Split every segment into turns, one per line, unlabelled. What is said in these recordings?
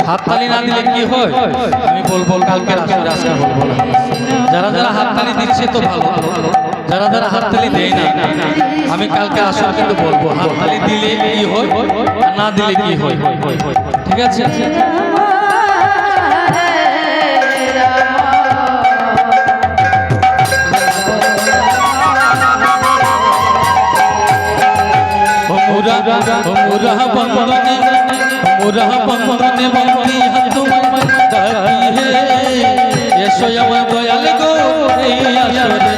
হাততালি না দিলে কি হয় আমি বলবো কালকে আসলে আজকে বলবো না। যারা যারা হাততালি দিচ্ছে তো ভালো, যারা যারা হাততালি দেয় না আমি কালকে আসলে কিন্তু বলবো হাততালি দিলে কি হয় আর না দিলে কি হয়। ঠিক আছে? বন্ধনে বন্দি হাত ডাকি হে এসো আমার দয়াল গো এই আসরে।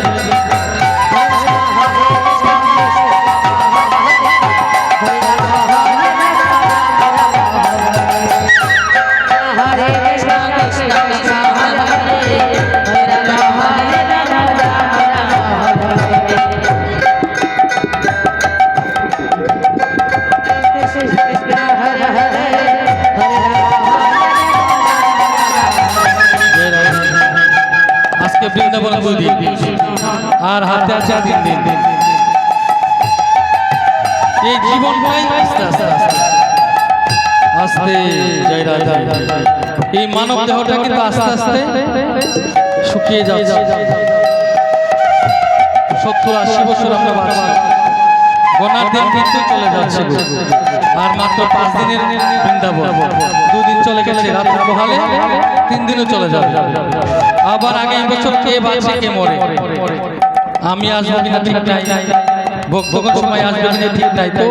বৃন্দাবন দুদিন আর হাতে আছে 3 দিন। এই জীবনটাই আস্তে আস্তে আস্তে আস্তে জয় রাধা। এই মানব দেহটা কিন্তু আস্তে আস্তে শুকিয়ে যাচ্ছে। 70-80 বছর আমরা বাঁচি, গোনার দিন কিন্তু চলে যাচ্ছে আর মাত্র 5 দিনের বৃন্দাবন। 2 দিন চলে গেছে রাতের পোহালে, 3 দিনও চলে যাবে। আবার আগামী বছর কে বাঁচে কে মরে, আমি আসবো কিনা ঠিক নাই, ভোগের সময় আসবে কিনা ঠিক নাই। তো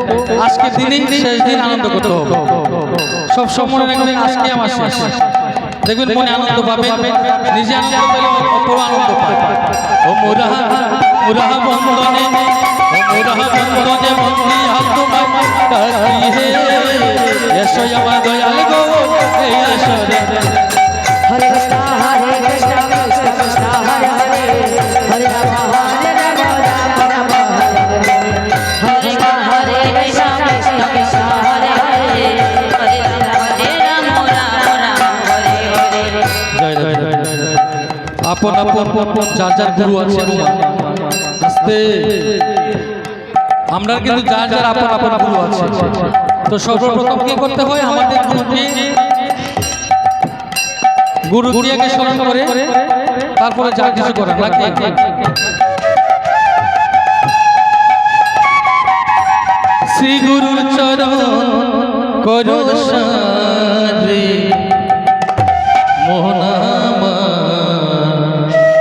আজকের দিনেই শেষ দিন, আনন্দ করতে হবে। সব সময় রাখবেন আজকে আমার শেষ, দেখবেন মনে আনন্দ পাবেন, নিজে আনন্দ পেলে অপর আনন্দ পাবে। ও মুরাহা মুরাহা বন্ধনে, ও মুরাহা বন্ধনে বন্দি হাত ডাকি হে এসো আমার দয়াল গো এই আসরে।
হরে কৃষ্ণ কৃষ্ণ কৃষ্ণ হরে হরে, হরে রাম হরে রাম রাম রাম হরে হরে, হরে কৃষ্ণ কৃষ্ণ কৃষ্ণ হরে হরে, হরে রাম রাম রাম হরে হরে।
জয় জয় জয়। আপন আপন যার যার গুরু আছে আস্তে, আমরা কিন্তু যার যার আপন আপন গুরু আছে। তো সর্বপ্রথম কি করতে হয়, আমাদের গুরু ক্রিয়াকে স্মরণ করে তারপরে যা কিছু করেন নাকি। শ্রী গুরুর চরণ করো